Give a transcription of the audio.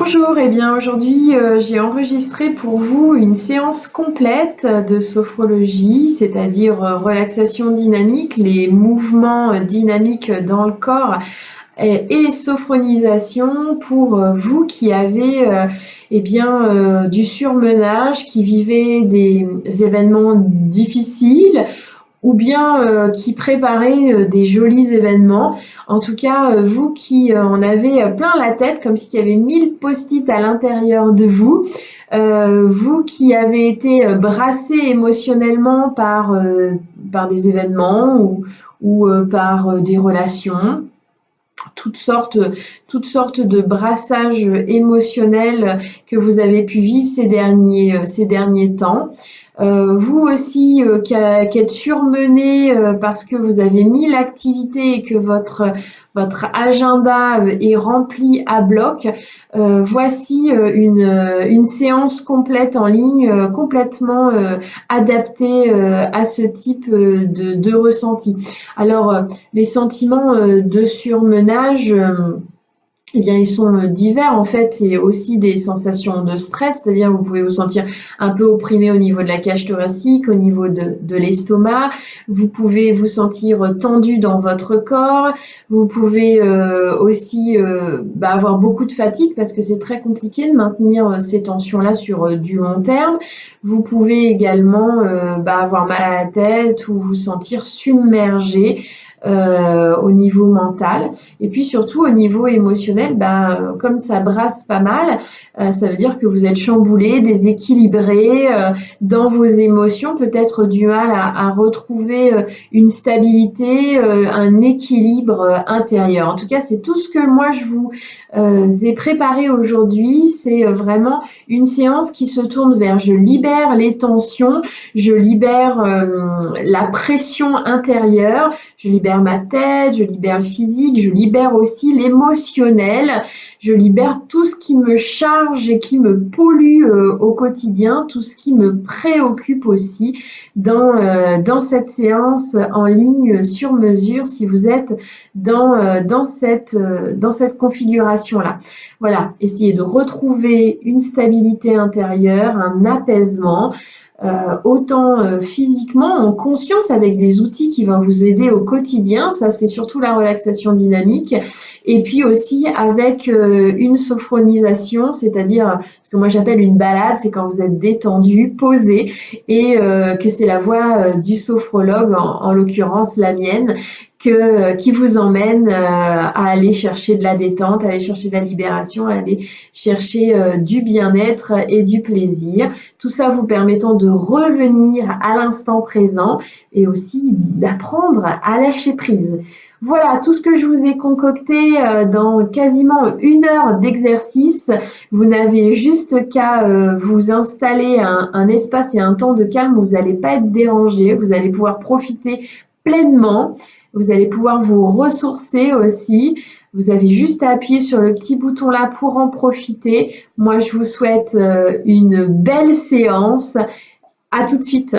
Bonjour, eh bien aujourd'hui j'ai enregistré pour vous une séance complète de sophrologie, c'est-à-dire relaxation dynamique, les mouvements dynamiques dans le corps et sophronisation pour vous qui avez du surmenage, qui vivez des événements difficiles ou bien qui préparez des jolis événements. En tout cas, vous qui en avez plein la tête, comme s'il y avait 1000 post-it à l'intérieur de vous, vous qui avez été brassé émotionnellement par des événements ou par des relations, toutes sortes, toutes sortes de brassages émotionnels que vous avez pu vivre ces derniers temps. Vous aussi qui êtes surmené parce que vous avez 1000 activités et que votre agenda est rempli à bloc, voici une séance complète en ligne, complètement adaptée à ce type de ressenti. Alors, les sentiments de surmenage, eh bien, ils sont divers en fait. C'est aussi des sensations de stress, c'est-à-dire vous pouvez vous sentir un peu opprimé au niveau de la cage thoracique, au niveau de l'estomac. Vous pouvez vous sentir tendu dans votre corps. Vous pouvez aussi avoir beaucoup de fatigue parce que c'est très compliqué de maintenir ces tensions-là sur du long terme. Vous pouvez également avoir mal à la tête ou vous sentir submergé au niveau mental. Et puis surtout au niveau émotionnel, comme ça brasse pas mal, ça veut dire que vous êtes chamboulé, déséquilibré dans vos émotions, peut-être du mal à retrouver une stabilité, un équilibre intérieur. En tout cas, c'est tout ce que moi je vous ai préparé aujourd'hui. C'est vraiment une séance qui se tourne vers je libère les tensions, je libère la pression intérieure, je libère ma tête, je libère le physique, je libère aussi l'émotionnel, je libère tout ce qui me charge et qui me pollue au quotidien, tout ce qui me préoccupe aussi dans cette séance en ligne sur mesure si vous êtes dans cette configuration-là. Voilà, essayez de retrouver une stabilité intérieure, un apaisement, autant physiquement, en conscience, avec des outils qui vont vous aider au quotidien. Ça, c'est surtout la relaxation dynamique. Et puis aussi avec une sophronisation, c'est-à-dire ce que moi j'appelle une balade, c'est quand vous êtes détendu, posé, et que c'est la voix du sophrologue, en l'occurrence la mienne, qui vous emmène à aller chercher de la détente, à aller chercher de la libération, à aller chercher du bien-être et du plaisir. Tout ça vous permettant de revenir à l'instant présent et aussi d'apprendre à lâcher prise. Voilà tout ce que je vous ai concocté dans quasiment 1 heure d'exercice. Vous n'avez juste qu'à vous installer un espace et un temps de calme où vous n'allez pas être dérangé. Vous allez pouvoir profiter pleinement. Vous allez pouvoir vous ressourcer aussi. Vous avez juste à appuyer sur le petit bouton là pour en profiter. Moi, je vous souhaite une belle séance. À tout de suite.